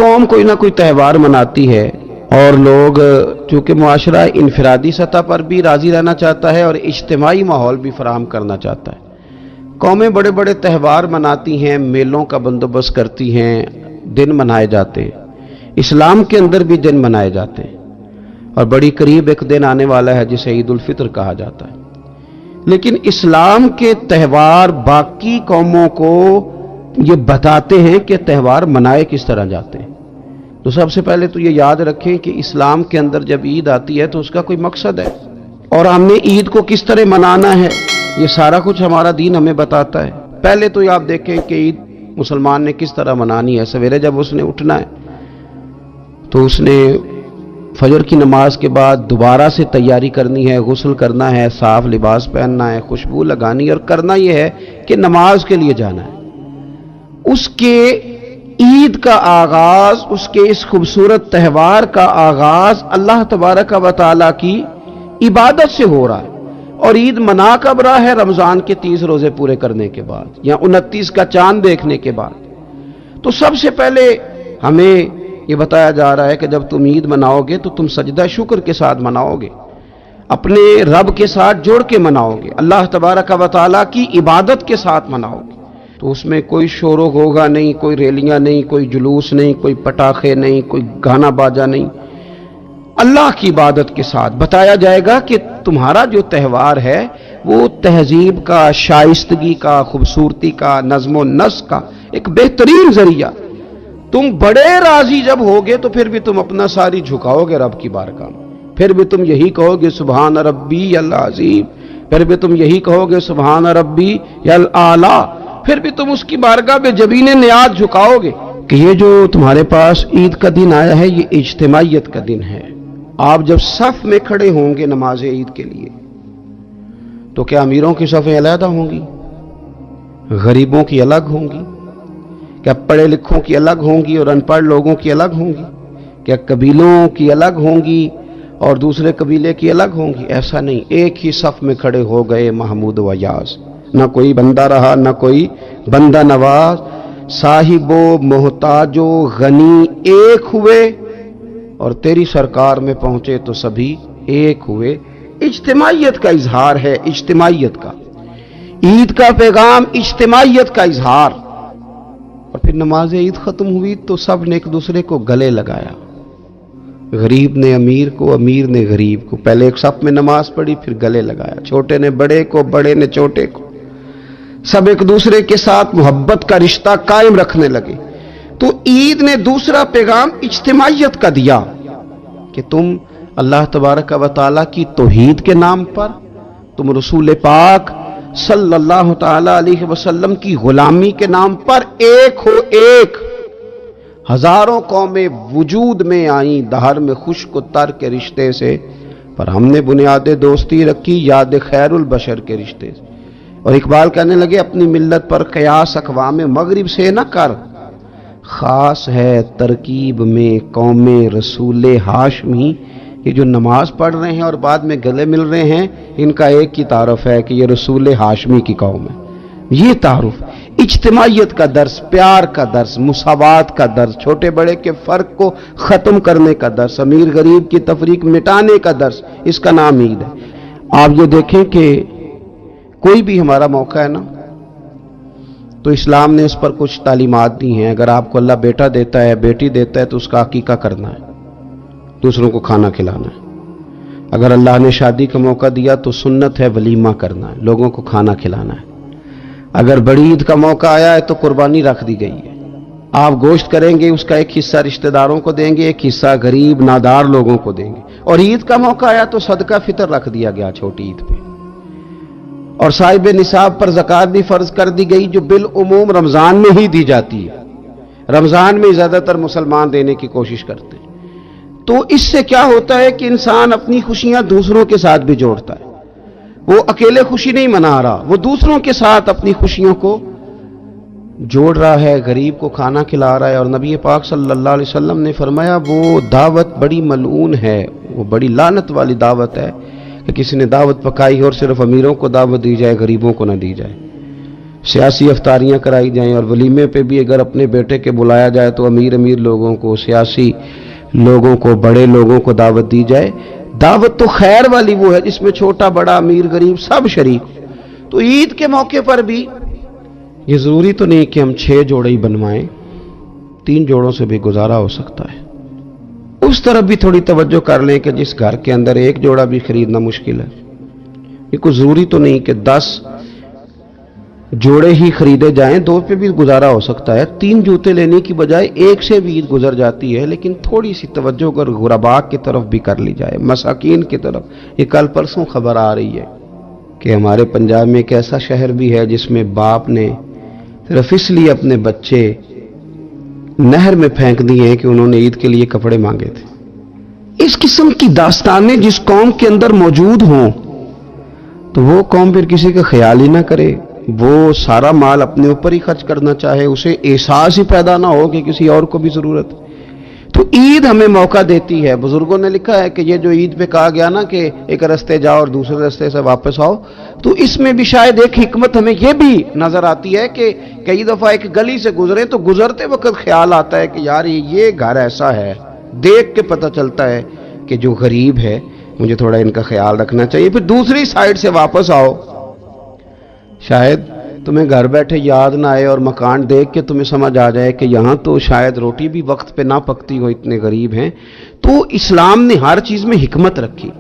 قوم کوئی نہ کوئی تہوار مناتی ہے، اور لوگ چونکہ معاشرہ انفرادی سطح پر بھی راضی رہنا چاہتا ہے اور اجتماعی ماحول بھی فراہم کرنا چاہتا ہے، قومیں بڑے بڑے تہوار مناتی ہیں، میلوں کا بندوبست کرتی ہیں، دن منائے جاتے ہیں۔ اسلام کے اندر بھی دن منائے جاتے ہیں، اور بڑی قریب ایک دن آنے والا ہے جسے عید الفطر کہا جاتا ہے۔ لیکن اسلام کے تہوار باقی قوموں کو یہ بتاتے ہیں کہ تہوار منائے کس طرح جاتے ہیں۔ تو سب سے پہلے تو یہ یاد رکھیں کہ اسلام کے اندر جب عید آتی ہے تو اس کا کوئی مقصد ہے، اور ہم نے عید کو کس طرح منانا ہے یہ سارا کچھ ہمارا دین ہمیں بتاتا ہے۔ پہلے تو آپ دیکھیں کہ عید مسلمان نے کس طرح منانی ہے۔ سویرے جب اس نے اٹھنا ہے تو اس نے فجر کی نماز کے بعد دوبارہ سے تیاری کرنی ہے، غسل کرنا ہے، صاف لباس پہننا ہے، خوشبو لگانی ہے، اور کرنا یہ ہے کہ نماز کے لیے جانا ہے۔ اس کے عید کا آغاز، اس کے اس خوبصورت تہوار کا آغاز اللہ تبارک و تعالیٰ کی عبادت سے ہو رہا ہے، اور عید منا کب رہا ہے؟ رمضان کے 30 روزے پورے کرنے کے بعد، یا 29 کا چاند دیکھنے کے بعد۔ تو سب سے پہلے ہمیں یہ بتایا جا رہا ہے کہ جب تم عید مناؤ گے تو تم سجدہ شکر کے ساتھ مناؤ گے، اپنے رب کے ساتھ جوڑ کے مناؤ گے، اللہ تبارک و تعالیٰ کی عبادت کے ساتھ مناؤ گے۔ تو اس میں کوئی شور و غوغا نہیں، کوئی ریلیاں نہیں، کوئی جلوس نہیں، کوئی پٹاخے نہیں، کوئی گانا باجا نہیں، اللہ کی عبادت کے ساتھ بتایا جائے گا کہ تمہارا جو تہوار ہے وہ تہذیب کا، شائستگی کا، خوبصورتی کا، نظم و نسق کا ایک بہترین ذریعہ۔ تم بڑے راضی جب ہوگے تو پھر بھی تم اپنا ساری جھکاؤ گے رب کی بارگاہ میں، پھر بھی تم یہی کہو گے سبحان ربی العظیم، پھر بھی تم یہی کہو گے سبحان ربی الاعلی، پھر بھی تم اس کی بارگاہ میں جبین نیاز جھکاؤ گے کہ یہ جو تمہارے پاس عید کا دن آیا ہے یہ اجتماعیت کا دن ہے۔ آپ جب صف میں کھڑے ہوں گے نماز عید کے لیے تو کیا امیروں کی صفیں علیحدہ ہوں گی؟ غریبوں کی الگ ہوں گی؟ کیا پڑھے لکھوں کی الگ ہوں گی اور ان پڑھ لوگوں کی الگ ہوں گی؟ کیا قبیلوں کی الگ ہوں گی اور دوسرے قبیلے کی الگ ہوں گی؟ ایسا نہیں، ایک ہی صف میں کھڑے ہو گئے محمود و یاز، نہ کوئی بندہ رہا نہ کوئی بندہ نواز، صاحب و محتاج و غنی ایک ہوئے، اور تیری سرکار میں پہنچے تو سبھی ایک ہوئے۔ اجتماعیت کا اظہار ہے، اجتماعیت کا، عید کا پیغام اجتماعیت کا اظہار۔ اور پھر نماز عید ختم ہوئی تو سب نے ایک دوسرے کو گلے لگایا، غریب نے امیر کو، امیر نے غریب کو، پہلے ایک صف میں نماز پڑھی پھر گلے لگایا، چھوٹے نے بڑے کو، بڑے نے چھوٹے کو، سب ایک دوسرے کے ساتھ محبت کا رشتہ قائم رکھنے لگے۔ تو عید نے دوسرا پیغام اجتماعیت کا دیا کہ تم اللہ تبارک و تعالیٰ کی توحید کے نام پر، تم رسول پاک صلی اللہ تعالی علیہ وسلم کی غلامی کے نام پر ایک ہو، ایک۔ ہزاروں قومیں وجود میں آئیں دہر میں خشک و تر کے رشتے سے، پر ہم نے بنیاد دوستی رکھی یاد خیر البشر کے رشتے سے۔ اور اقبال کہنے لگے اپنی ملت پر قیاس اقوام مغرب سے نہ کر، خاص ہے ترکیب میں قوم رسول ہاشمی۔ یہ جو نماز پڑھ رہے ہیں اور بعد میں گلے مل رہے ہیں، ان کا ایک ہی تعارف ہے کہ یہ رسول ہاشمی کی قوم ہے۔ یہ تعارف اجتماعیت کا درس، پیار کا درس، مساوات کا درس، چھوٹے بڑے کے فرق کو ختم کرنے کا درس، امیر غریب کی تفریق مٹانے کا درس، اس کا نام عید ہے۔ آپ یہ دیکھیں کہ کوئی بھی ہمارا موقع ہے نا تو اسلام نے اس پر کچھ تعلیمات دی ہیں۔ اگر آپ کو اللہ بیٹا دیتا ہے، بیٹی دیتا ہے تو اس کا عقیقہ کرنا ہے، دوسروں کو کھانا کھلانا ہے۔ اگر اللہ نے شادی کا موقع دیا تو سنت ہے ولیمہ کرنا ہے، لوگوں کو کھانا کھلانا ہے۔ اگر بڑی عید کا موقع آیا ہے تو قربانی رکھ دی گئی ہے، آپ گوشت کریں گے، اس کا ایک حصہ رشتہ داروں کو دیں گے، ایک حصہ غریب نادار لوگوں کو دیں گے۔ اور عید کا موقع آیا تو صدقہ فطر رکھ دیا گیا چھوٹی عید پہ، اور صاحب نصاب پر زکوٰۃ بھی فرض کر دی گئی جو بالعموم رمضان میں ہی دی جاتی ہے۔ رمضان میں زیادہ تر مسلمان دینے کی کوشش کرتے ہیں۔ تو اس سے کیا ہوتا ہے کہ انسان اپنی خوشیاں دوسروں کے ساتھ بھی جوڑتا ہے، وہ اکیلے خوشی نہیں منا رہا، وہ دوسروں کے ساتھ اپنی خوشیوں کو جوڑ رہا ہے، غریب کو کھانا کھلا رہا ہے۔ اور نبی پاک صلی اللہ علیہ وسلم نے فرمایا وہ دعوت بڑی ملعون ہے، وہ بڑی لعنت والی دعوت ہے کہ کسی نے دعوت پکائی اور صرف امیروں کو دعوت دی جائے، غریبوں کو نہ دی جائے۔ सियासी अफ्तारियाँ कराई जाएं, और वलीमे पे भी अगर अपने बेटे के बुलाया जाए तो अमीर अमीर लोगों को, सियासी लोगों को, बड़े लोगों को दावत दी जाए। दावत तो खैर वाली वो है जिसमें छोटा बड़ा अमीर गरीब सब शरीक। तो ईद के मौके पर भी ये ज़रूरी तो नहीं कि हम 6 जोड़े ही बनवाएं, 3 जोड़ों से भी गुजारा हो सकता है। उस तरफ भी थोड़ी तवज्जो कर लें कि जिस घर के अंदर 1 जोड़ा भी खरीदना मुश्किल है, ये कोई ज़रूरी तो नहीं कि 10 जोड़े ही खरीदे जाएं, 2 पे भी गुजारा हो सकता है। 3 जूते लेने की बजाय 1 से भी ईद गुजर जाती है, लेकिन थोड़ी सी तवज्जो अगर गुरबा की तरफ भी कर ली जाए, मसाकीन की तरफ। ये कल परसों खबर आ रही है कि हमारे पंजाब में एक ऐसा शहर भी है जिसमें बाप ने सिर्फ इसलिए अपने बच्चे नहर में फेंक दिए हैं कि उन्होंने ईद के लिए कपड़े मांगे थे। इस किस्म की दास्तानें जिस कौम के अंदर मौजूद हों तो वो कौम फिर किसी का ख्याल ही ना करे, वो सारा माल अपने ऊपर ही खर्च करना चाहे, उसे एहसास ही पैदा ना हो कि किसी और को भी जरूरत है। तो ईद हमें मौका देती है। बुजुर्गों ने लिखा है कि ये जो ईद पे कहा गया ना कि एक रास्ते जाओ और दूसरे रास्ते से वापस आओ, तो इसमें भी शायद एक हिकमत हमें ये भी नजर आती है कि कई दफा एक गली से गुजरे तो गुजरते वक्त ख्याल आता है कि यार ये घर ऐसा है, देख के पता चलता है कि जो गरीब है मुझे थोड़ा इनका ख्याल रखना चाहिए। फिर दूसरी साइड से वापस आओ, शायद तुम्हें घर बैठे याद ना आए और मकान देख के तुम्हें समझ आ जाए कि यहाँ तो शायद रोटी भी वक्त पे ना पकती हो, इतने गरीब हैं। तो इस्लाम ने हर चीज में हिकमत रखी,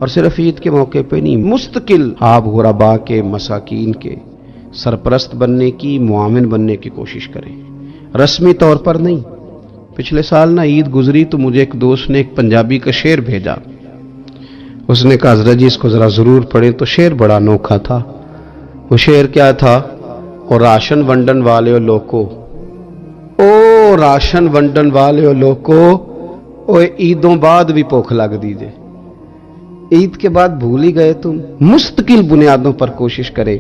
और सिर्फ ईद के मौके पे नहीं, मुस्तकिल आप गुरबा के, मसाकीन के सरपरस्त बनने की, मुआविन बनने की कोशिश करें, रस्मी तौर पर नहीं। पिछले साल ना ईद गुजरी तो मुझे एक दोस्त ने एक पंजाबी का शेर भेजा। उसने कहा हज़रत जी इसको जरा जरूर पढ़ें। तो शेर बड़ा अनोखा था। वो शेर क्या था? और राशन वंडन वाले हो लोको, ओ राशन वंडन वाले हो लोको, ओ ईदों बाद भी भूख लग दीजिए। ईद के बाद भूल ही गए तुम। मुस्तकिल बुनियादों पर कोशिश करें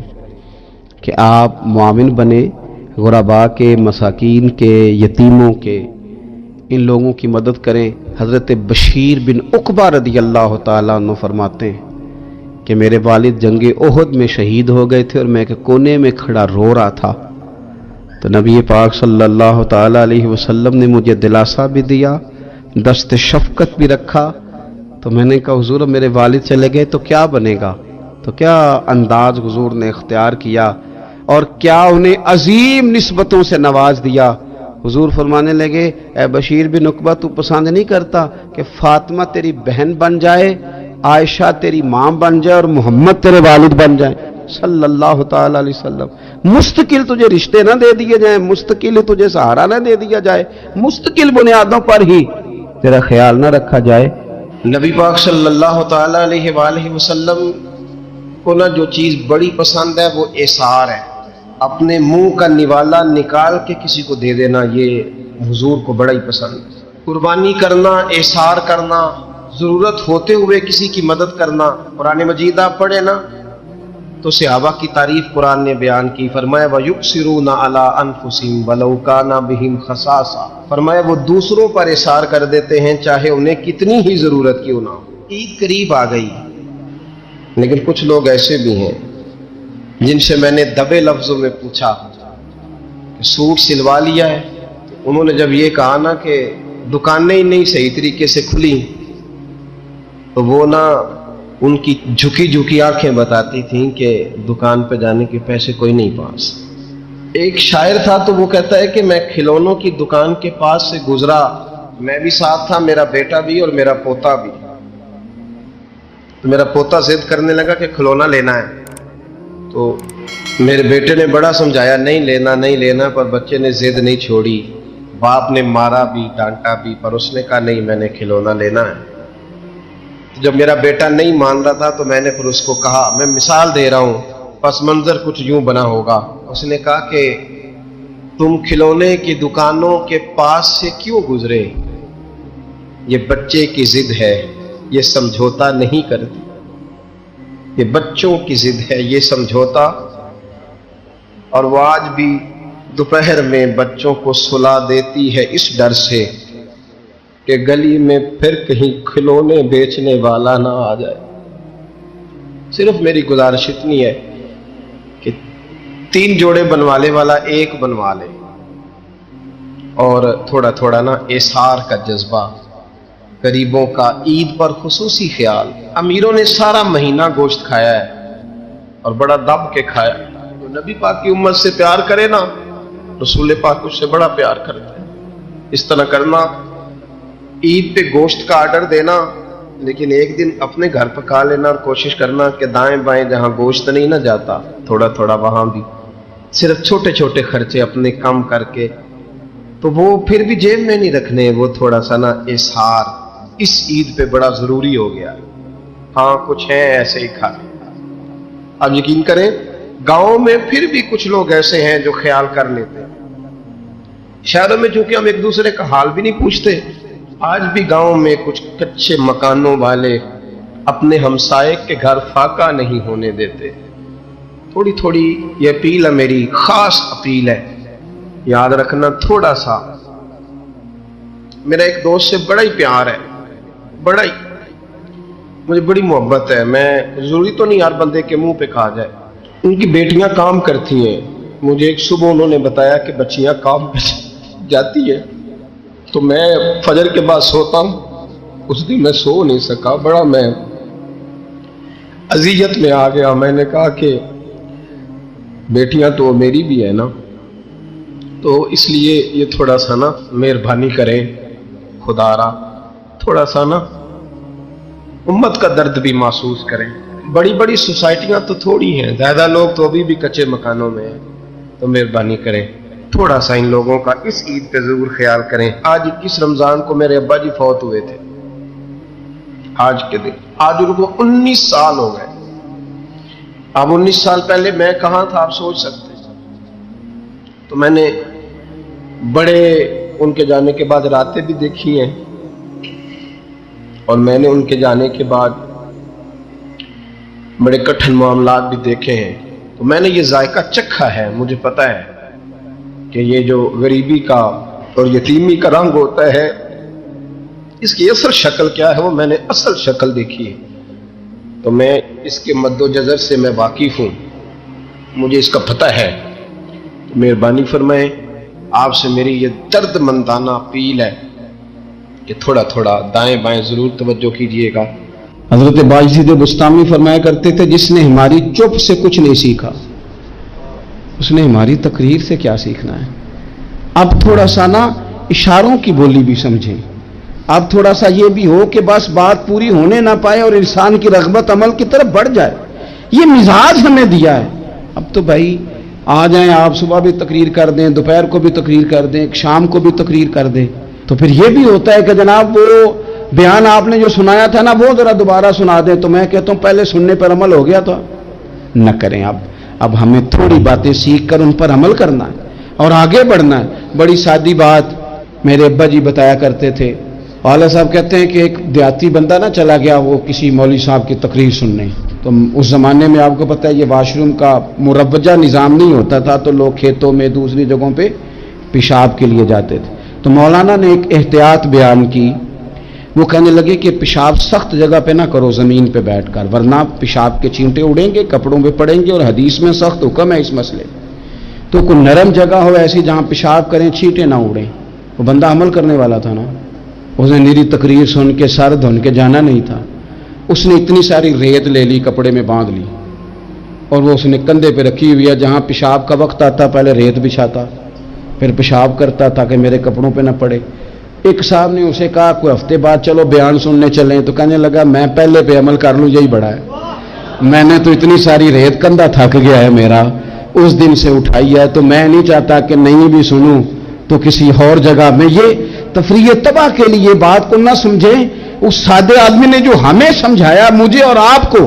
कि आप मुआविन बने, गुरबा के, मसाकीन के, यतीमों के, इन लोगों की मदद करें। हजरत बशीर बिन उकबा रदी अल्लाह ताला अन्हु फरमाते हैं कि मेरे वालिद जंगे ओहद में शहीद हो गए थे और मैं एक कोने में खड़ा रो रहा था। तो नबी पाक सल्लल्लाहु ताला अलैहि वसल्लम ने मुझे दिलासा भी दिया, दस्त शफकत भी रखा। तो मैंने कहा हुजूर मेरे वालिद चले गए तो क्या बनेगा? तो क्या अंदाज हुजूर ने इख्तियार किया और क्या उन्हें अजीम निस्बतों से नवाज दिया। हुजूर फरमाने लगे, ए बशीर बिन उकबा तू पसंद नहीं करता कि फातिमा तेरी बहन बन जाए, आयशा तेरी मां बन जाए और मोहम्मद तेरे वालिद बन जाए सल्लल्लाहु ताला अलैहि वसल्लम। मुस्तकिल तुझे रिश्ते ना दे दिए जाए, मुस्तकिल तुझे सहारा ना दे दिया जाए, मुस्तकिल बुनियादों पर ही तेरा ख्याल ना रखा जाए। नबी पाक सल्लल्लाहु ताला अलैहि वसल्लम को ना जो चीज बड़ी पसंद है वो एसार है। अपने मुंह का निवाला निकाल के किसी को दे देना, ये हुजूर को बड़ा ही पसंद है। कुर्बानी करना, एसार करना, जरूरत होते हुए किसी की मदद करना। कुरान मजीद आप पढ़े ना तो सहाबा की तारीफ कुरान ने बयान की। फरमाया वयुक्सिरूना अला अनफुसिहिम वलौ काना बिहिम खसासा। फरमाया वो दूसरों पर एसार कर देते हैं चाहे उन्हें कितनी ही जरूरत क्यों ना हो। ईद करीब आ गई, लेकिन कुछ लोग ऐसे भी हैं जिनसे मैंने दबे लफ्जों में पूछा कि सूट सिलवा लिया है। उन्होंने जब ये कहा ना कि दुकानें ही नहीं सही तरीके से खुली, तो वो ना उनकी झुकी झुकी आंखें बताती थीं कि दुकान पे जाने के पैसे कोई नहीं पास। एक शायर था तो वो कहता है कि मैं खिलौनों की दुकान के पास से गुजरा, मैं भी साथ था, मेरा बेटा भी और मेरा पोता भी। तो मेरा पोता जिद करने लगा कि खिलौना लेना है, तो मेरे बेटे ने बड़ा समझाया नहीं लेना नहीं लेना, पर बच्चे ने जिद नहीं छोड़ी। बाप ने मारा भी, डांटा भी, पर उसने कहा नहीं मैंने खिलौना लेना है। तो जब मेरा बेटा नहीं मान रहा था तो मैंने फिर उसको कहा, मैं मिसाल दे रहा हूँ, पस मंजर कुछ यूं बना होगा। उसने कहा कि तुम खिलौने की दुकानों के पास से क्यों गुजरे? ये बच्चे की जिद है, ये समझौता नहीं करती। ये बच्चों की जिद है, ये समझौता। और वो आज भी दोपहर में बच्चों को सुला देती है इस डर से कि गली में फिर कहीं खिलौने बेचने वाला ना आ जाए। सिर्फ मेरी गुजारिश इतनी है कि 3 जोड़े बनवाने वाला एक बनवा ले, और थोड़ा थोड़ा ना एसार का जज्बा, गरीबों का ईद पर खुसूसी ख्याल। अमीरों ने सारा महीना गोश्त खाया है और बड़ा दब के खाया। जो नबी पाक की उम्मत से प्यार करे ना, रसूल पाक उससे बड़ा प्यार करते हैं। इस तरह करना, ईद पे गोश्त का आर्डर देना, लेकिन एक दिन अपने घर पका लेना और कोशिश करना कि दाएं बाएं जहां गोश्त नहीं ना जाता, थोड़ा थोड़ा वहां भी सिर्फ छोटे छोटे खर्चे अपने कम करके, तो वो फिर भी जेब में नहीं रखने, वो थोड़ा सा ना इजहार इस ईद पे बड़ा जरूरी हो गया। हाँ, कुछ है ऐसे ही खा। अब यकीन करें, गांव में फिर भी कुछ लोग ऐसे हैं जो ख्याल कर लेते हैं। शहरों में चूंकि हम एक दूसरे का हाल भी नहीं पूछते, आज भी गांव में कुछ कच्चे मकानों वाले अपने हमसाये के घर फाका नहीं होने देते। थोड़ी थोड़ी ये अपील है, मेरी खास अपील है, याद रखना। थोड़ा सा, मेरा एक दोस्त से बड़ा ही प्यार है, बड़ा ही, मुझे बड़ी मोहब्बत है। मैं जरूरी तो नहीं हर बंदे के मुंह पे कहा जाए। उनकी बेटियां काम करती हैं। मुझे एक सुबह उन्होंने बताया कि बच्चियां काम पे जाती है, तो मैं फजर के बाद सोता हूँ। उस दिन मैं सो नहीं सका, बड़ा मैं अजियत में आ गया। मैंने कहा कि बेटियां तो मेरी भी है ना, तो इसलिए ये थोड़ा सा ना मेहरबानी करें, खुदारा थोड़ा सा ना उम्मत का दर्द भी महसूस करें। बड़ी बड़ी सोसाइटियां तो थोड़ी हैं, ज्यादा लोग तो अभी भी कच्चे मकानों में हैं, तो मेहरबानी करें थोड़ा सा इन लोगों का इस ईद पे जरूर ख्याल करें। आज 21 रमजान को मेरे अब्बा जी फौत हुए थे, आज के दिन। आज उनको 19 साल हो गए। अब 19 साल पहले मैं कहां था, आप सोच सकते हैं। तो मैंने बड़े उनके जाने के बाद रातें भी देखी हैं, और मैंने उनके जाने के बाद बड़े कठिन मामलात भी देखे हैं। तो मैंने ये जायका चखा है, मुझे पता है कि ये जो गरीबी का और यतीमी का रंग होता है, इसकी असल शक्ल क्या है, वो मैंने असल शक्ल देखी है। तो मैं इसके मद्दोजर से मैं वाकिफ हूँ, मुझे इसका पता है। तो मेहरबानी फरमाएं, आपसे मेरी ये दर्दमंदाना अपील है कि थोड़ा थोड़ा दाएं बाएं जरूर तवज्जो कीजिएगा। हजरत बायजीद बुस्तामी फरमाया करते थे, जिसने हमारी चुप से कुछ नहीं सीखा, उसने हमारी तकरीर से क्या सीखना है। अब थोड़ा सा ना इशारों की बोली भी समझें। अब थोड़ा सा ये भी हो कि बस बात पूरी होने ना पाए और इंसान की रग़बत अमल की तरफ बढ़ जाए। ये मिजाज हमें दिया है। अब तो भाई आ जाएं, आप सुबह भी तकरीर कर दें, दोपहर को भी तकरीर कर दें, शाम को भी तकरीर कर दें, तो फिर ये भी होता है कि जनाब वो बयान आपने जो सुनाया था ना, वो जरा दोबारा सुना दें। तो मैं कहता हूं पहले सुनने पर अमल हो गया तो न करें। अब हमें थोड़ी बातें सीख कर उन पर अमल करना है और आगे बढ़ना है। बड़ी सादी बात मेरे अब्बा जी बताया करते थे। वाला साहब कहते हैं कि एक देहाती बंदा ना चला गया वो किसी मौलवी साहब की तकरीर सुनने। तो उस जमाने में आपको पता है ये वाशरूम का मुरवजा निज़ाम नहीं होता था, तो लोग खेतों में दूसरी जगहों पे पेशाब के लिए जाते थे। तो मौलाना ने एक एहतियात बयान की। वो कहने लगे कि पेशाब सख्त जगह पे ना करो, ज़मीन पे बैठकर, वरना पेशाब के छींटे उड़ेंगे, कपड़ों पे पड़ेंगे, और हदीस में सख्त हुक्म है इस मसले। तो कोई नरम जगह हो ऐसी जहां पेशाब करें, छींटे ना उड़ें। वो बंदा अमल करने वाला था ना, उसने निरी तकरीर सुन के सर धुन के जाना नहीं था। उसने इतनी सारी रेत ले ली, कपड़े में बांध ली, और वो उसने कंधे पे रखी हुई है। जहां पेशाब का वक्त आता पहले रेत बिछाता, फिर पेशाब करता ताकि मेरे कपड़ों पे ना पड़े। एक साहब ने उसे कहा कोई हफ्ते बाद चलो बयान सुनने चलें, तो कहने लगा मैं पहले पे अमल कर लूं, यही बड़ा है। मैंने तो इतनी सारी रेत, कंधा थक गया है मेरा, उस दिन से उठाई है, तो मैं नहीं चाहता कि नहीं भी सुनूं तो किसी और जगह में। ये तफरीह तबाह के लिए बात को ना समझें। उस सादे आदमी ने जो हमें समझाया, मुझे और आपको,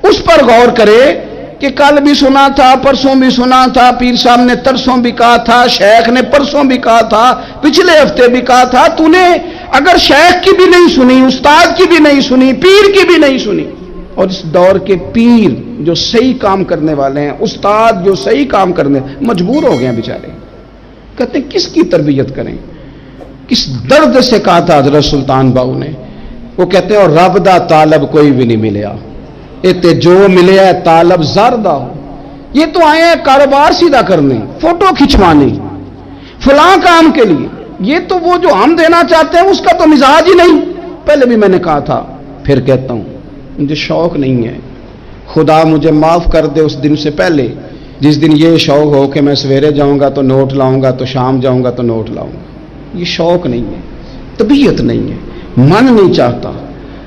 उस पर गौर करें कि कल भी सुना था, परसों भी सुना था, पीर साहब ने तरसों भी कहा था, शेख ने परसों भी कहा था, पिछले हफ्ते भी कहा था। तूने अगर शेख की भी नहीं सुनी, उस्ताद की भी नहीं सुनी, पीर की भी नहीं सुनी, और इस दौर के पीर जो सही काम करने वाले हैं, उस्ताद जो सही काम करने, मजबूर हो गए हैं बेचारे। कहते किसकी तरबियत करें, किस दर्द से कहा था हजरत सुल्तान बाहू ने। वो कहते हैं और रब दा तालब कोई भी नहीं मिलया, इते जो मिले तालब ज़रदा हो। یہ تو آئے ہیں کاروبار سیدھا کرنے، فوٹو کھنچوانے، فلاں کام کے لیے. یہ تو وہ جو ہم دینا چاہتے ہیں اس کا تو مزاج ہی نہیں. پہلے بھی میں نے کہا تھا، پھر کہتا ہوں، مجھے شوق نہیں ہے. خدا مجھے معاف کر دے اس دن سے پہلے جس دن یہ شوق ہو کہ میں سویرے جاؤں گا تو نوٹ لاؤں گا، تو شام جاؤں گا تو نوٹ لاؤں گا. یہ شوق نہیں ہے، طبیعت نہیں ہے، من نہیں چاہتا.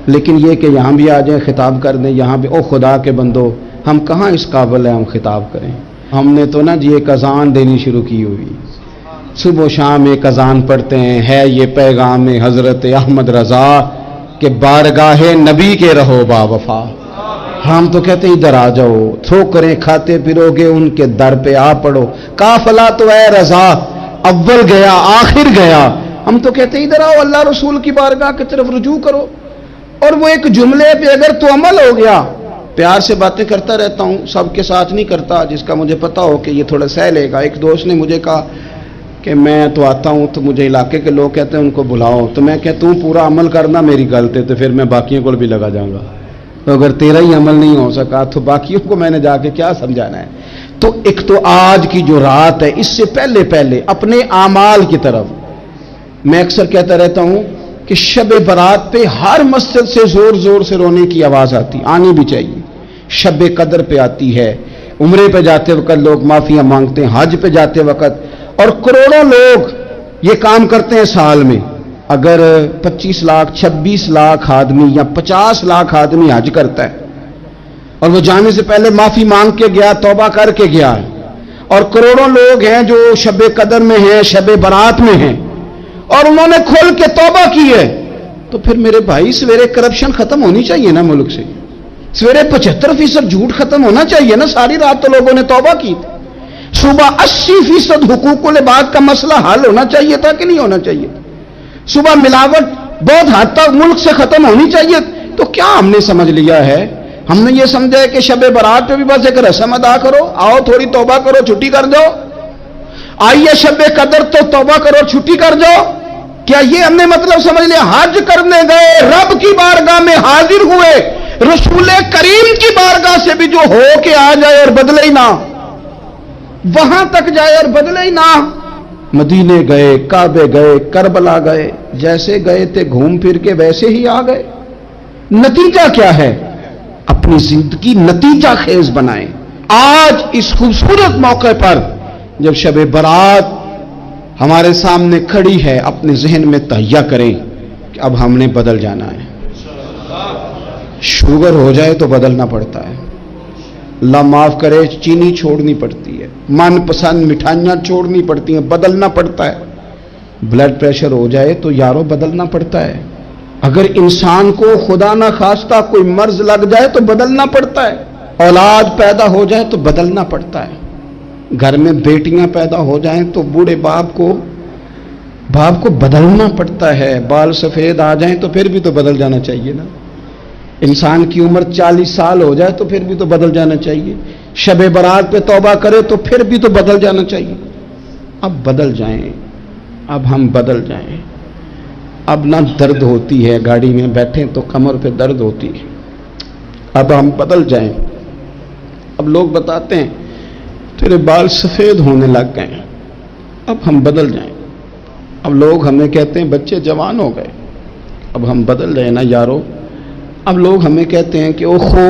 لیکن یہ کہ یہاں بھی آ جائیں خطاب کر دیں، یہاں بھی او خدا کے بندو، ہم کہاں اس قابل ہیں ہم خطاب کریں. ہم نے تو نا جی ایک اذان دینی شروع کی ہوئی، صبح و شام ایک اذان پڑھتے ہیں، ہے یہ پیغام حضرت احمد رضا کہ بارگاہ نبی کے رہو با وفا. ہم تو کہتے ہیں ادھر آ جاؤ، ٹھوکریں کھاتے پھرو گے ان کے در پہ آ پڑو، قافلہ تو اے رضا اول گیا آخر گیا. ہم تو کہتے ہیں ادھر آؤ، اللہ رسول کی بارگاہ کی طرف رجوع کرو. اور وہ ایک جملے پہ اگر تو عمل ہو گیا، پیار سے باتیں کرتا رہتا ہوں، سب کے ساتھ نہیں کرتا، جس کا مجھے پتا ہو کہ یہ تھوڑا سہ لے گا. ایک دوست نے مجھے کہا کہ میں تو آتا ہوں تو مجھے علاقے کے لوگ کہتے ہیں ان کو بلاؤ، تو میں کہتا ہوں پورا عمل کرنا میری غلط ہے، تو پھر میں باقیوں کو بھی لگا جاؤں گا. تو اگر تیرا ہی عمل نہیں ہو سکا تو باقیوں کو میں نے جا کے کیا سمجھانا ہے. تو ایک تو آج کی جو رات ہے، اس سے پہلے اپنے اعمال کی طرف میں اکثر کہتا رہتا ہوں کہ شب برات پہ ہر مسجد سے زور زور سے رونے کی آواز آنی بھی چاہیے. شب قدر پہ آتی ہے، عمرے پہ جاتے وقت لوگ معافیاں مانگتے ہیں، حج پہ جاتے وقت، اور کروڑوں لوگ یہ کام کرتے ہیں سال میں. اگر 25 لاکھ 26 لاکھ آدمی یا 50 لاکھ آدمی حج کرتا ہے اور وہ جانے سے پہلے معافی مانگ کے گیا، توبہ کر کے گیا ہے، اور کروڑوں لوگ ہیں جو شب قدر میں ہیں، شب برات میں ہیں، اور انہوں نے کھل کے توبہ کی ہے، تو پھر میرے بھائی سویرے کرپشن ختم ہونی چاہیے نا ملک سے. سویرے 75% جھوٹ ختم ہونا چاہیے نا. ساری رات تو لوگوں نے توبہ کی تھی. صبح 80% حقوق العباد کا مسئلہ حل ہونا چاہیے تھا کہ نہیں ہونا چاہیے؟ صبح ملاوٹ بہت حد تک ملک سے ختم ہونی چاہیے. تو کیا ہم نے سمجھ لیا ہے؟ ہم نے یہ سمجھا ہے کہ شب برات پہ بھی بس ایک رسم ادا کرو، آؤ تھوڑی توبہ کرو چھٹی کر جاؤ، آئیے شب قدر تو توبہ کرو چھٹی کر جاؤ. کیا یہ ہم نے مطلب سمجھ لیا؟ حج کرنے گئے، رب کی بارگاہ میں حاضر ہوئے، رسول کریم کی بارگاہ سے بھی جو ہو کے آ جائے اور بدلے ہی نہ، وہاں تک جائے اور بدلے ہی نہ. مدینے گئے، کعبے گئے، کربلا گئے، جیسے گئے تھے گھوم پھر کے ویسے ہی آ گئے. نتیجہ کیا ہے؟ اپنی زندگی نتیجہ خیز بنائیں. آج اس خوبصورت موقع پر جب شب برات ہمارے سامنے کھڑی ہے، اپنے ذہن میں تہیہ کریں کہ اب ہم نے بدل جانا ہے. شوگر ہو جائے تو بدلنا پڑتا ہے، اللہ معاف کرے، چینی چھوڑنی پڑتی ہے، من پسند مٹھائیاں چھوڑنی پڑتی ہیں، بدلنا پڑتا ہے. بلڈ پریشر ہو جائے تو یارو بدلنا پڑتا ہے. اگر انسان کو خدا نہ خواستہ کوئی مرض لگ جائے تو بدلنا پڑتا ہے. اولاد پیدا ہو جائے تو بدلنا پڑتا ہے. گھر میں بیٹیاں پیدا ہو جائیں تو بوڑھے باپ کو بدلنا پڑتا ہے. بال سفید آ جائیں تو پھر بھی تو بدل جانا چاہیے نا. انسان کی عمر 40 سال ہو جائے تو پھر بھی تو بدل جانا چاہیے. شب برات پہ توبہ کرے تو پھر بھی تو بدل جانا چاہیے. اب بدل جائیں، اب ہم بدل جائیں. اب نہ درد ہوتی ہے، گاڑی میں بیٹھیں تو کمر پہ درد ہوتی ہے. اب ہم بدل جائیں. اب لوگ بتاتے ہیں تیرے بال سفید ہونے لگ گئے، اب ہم بدل جائیں. اب لوگ ہمیں کہتے ہیں بچے جوان ہو گئے، اب ہم بدل جائیں نا یارو. اب لوگ ہمیں کہتے ہیں کہ اوہو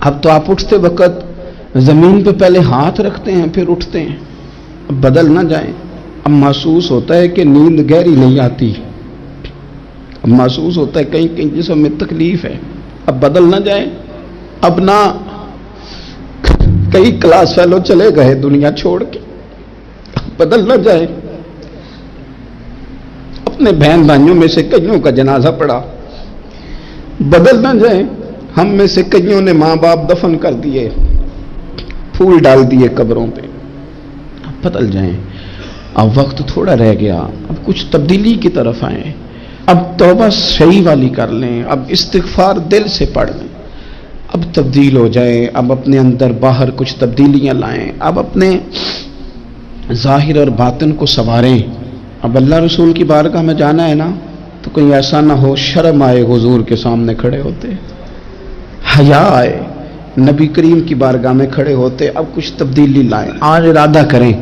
اب تو آپ اٹھتے وقت زمین پہ پہلے ہاتھ رکھتے ہیں پھر اٹھتے ہیں. اب بدل نہ جائیں. اب محسوس ہوتا ہے کہ نیند گہری نہیں آتی، اب محسوس ہوتا ہے کہیں کہیں جسم میں تکلیف ہے. اب بدل نہ جائیں. اب نہ کئی کلاس فیلو چلے گئے دنیا چھوڑ کے، اب بدل نہ جائیں. اپنے بہن بھائیوں میں سے کئیوں کا جنازہ پڑا، بدل نہ جائیں. ہم میں سے کئیوں نے ماں باپ دفن کر دیے، پھول ڈال دیے قبروں پہ. اب بدل جائیں. اب وقت تھوڑا رہ گیا، اب کچھ تبدیلی کی طرف آئیں. اب توبہ صحیح والی کر لیں، اب استغفار دل سے پڑھ لیں. اب تبدیل ہو جائیں. اب اپنے اندر باہر کچھ تبدیلیاں لائیں. اب اپنے ظاہر اور باطن کو سنواریں. اب اللہ رسول کی بارگاہ میں جانا ہے نا تو کہیں ایسا نہ ہو شرم آئے حضور کے سامنے کھڑے ہوتے، حیا آئے नबी करीम की बारगाह में खड़े होते, अब कुछ तब्दीली लाएं, आज इरादा करें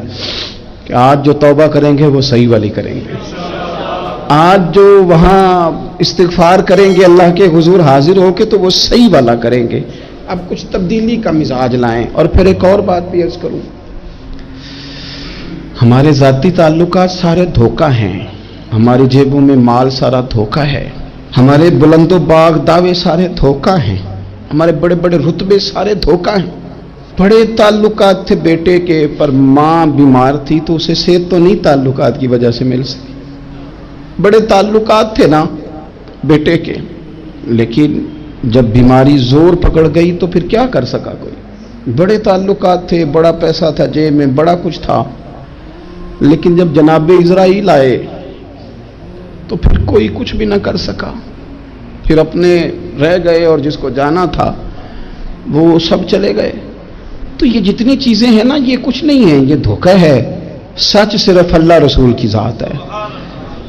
कि आज जो तौबा करेंगे वो सही वाली करेंगे, आज जो वहाँ इस्तिगफार करेंगे अल्लाह के हुजूर हाजिर होके तो वो सही वाला करेंगे। अब कुछ तब्दीली का मिजाज लाएं। और फिर एक और बात भी अर्ज करूं, हमारे ज़ाती ताल्लुकात सारे धोखा हैं, हमारी जेबों में माल सारा धोखा है, हमारे बुलंदो बाग दावे सारे धोखा हैं, हमारे बड़े बड़े रुतबे सारे धोखा हैं। बड़े ताल्लुकात थे बेटे के, पर माँ बीमार थी तो उसे सेहत तो नहीं ताल्लुकात की वजह से मिल सकी। बड़े ताल्लुकात थे ना बेटे के, लेकिन जब बीमारी जोर पकड़ गई तो फिर क्या कर सका कोई। बड़े ताल्लुकात थे, बड़ा पैसा था जेब में, बड़ा कुछ था, लेकिन जब जनाब इजराइल आए तो फिर कोई कुछ भी ना कर सका। फिर अपने रह गए और जिसको जाना था वो सब चले गए। तो ये जितनी चीजें हैं ना, ये कुछ नहीं है, ये धोखा है। सच सिर्फ अल्लाह रसूल की जात है,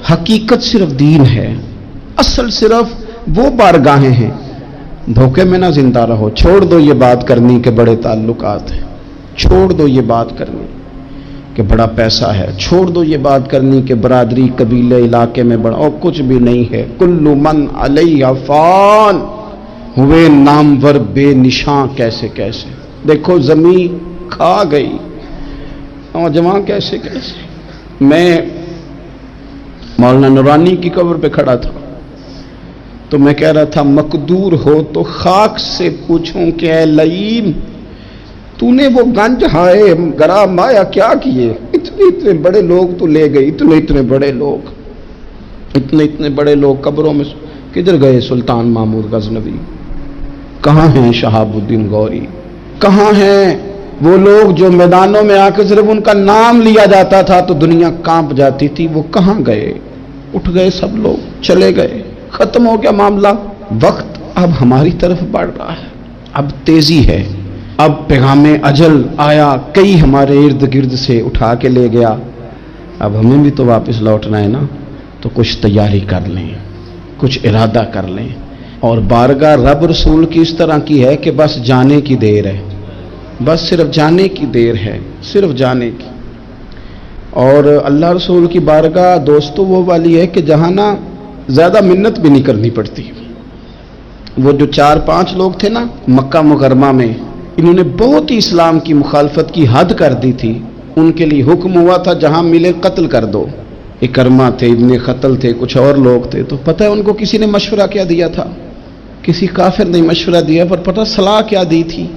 हकीकत सिर्फ दीन है, असल सिर्फ वो बारगाहें हैं। धोखे में ना जिंदा रहो। छोड़ दो ये बात करनी के बड़े ताल्लुकात हैं, छोड़ दो ये बात करनी कि बड़ा पैसा है, छोड़ दो ये बात करनी कि बरादरी कबीले इलाके में बड़ा, और कुछ भी नहीं है। कुल्लु मन अलैहा फान, हुए नामवर बेनिशां कैसे कैसे। देखो जमीन खा गई, नौजवान कैसे कैसे। मैं मौलाना नूरानी की कब्र पे खड़ा था तो मैं कह रहा था, मकदूर हो तो खाक से पूछूं कि ऐ लईम, तूने वो गंज हाय गरा माया क्या किए। इतने इतने बड़े लोग तो ले गए, इतने इतने बड़े लोग, इतने इतने बड़े लोग कब्रों में किधर गए। सुल्तान महमूद गजनवी कहाँ हैं, शहाबुद्दीन गौरी कहाँ हैं। वो लोग जो मैदानों में आकर सिर्फ उनका नाम लिया जाता था तो दुनिया कांप जाती थी, वो कहाँ गए। उठ गए सब लोग, चले गए, खत्म हो गया मामला। वक्त अब हमारी तरफ बढ़ रहा है, अब तेजी है, अब पैगामे अजल आया, कई हमारे इर्द गिर्द से उठा के ले गया। अब हमें भी तो वापस लौटना है ना, तो कुछ तैयारी कर लें, कुछ इरादा कर लें। और बारगाह रब रसूल की इस तरह की है कि बस जाने की देर है, बस सिर्फ जाने की देर है, सिर्फ जाने की। और अल्लाह रसूल की बारगाह दोस्तों वो वाली है कि जहाँ ना ज़्यादा मिन्नत भी नहीं करनी पड़ती। वो जो 4-5 लोग थे ना मक्का मुकरमा में, इन्होंने बहुत ही इस्लाम की मुखालफत की हद कर दी थी। उनके लिए हुक्म हुआ था जहाँ मिले कत्ल कर दो। इकरमा थे, इब्ने खतल थे, कुछ और लोग थे। तो पता है उनको किसी ने मशवरा क्या दिया था? किसी काफिर ने मशवरा दिया, पर पता सलाह क्या दी थी?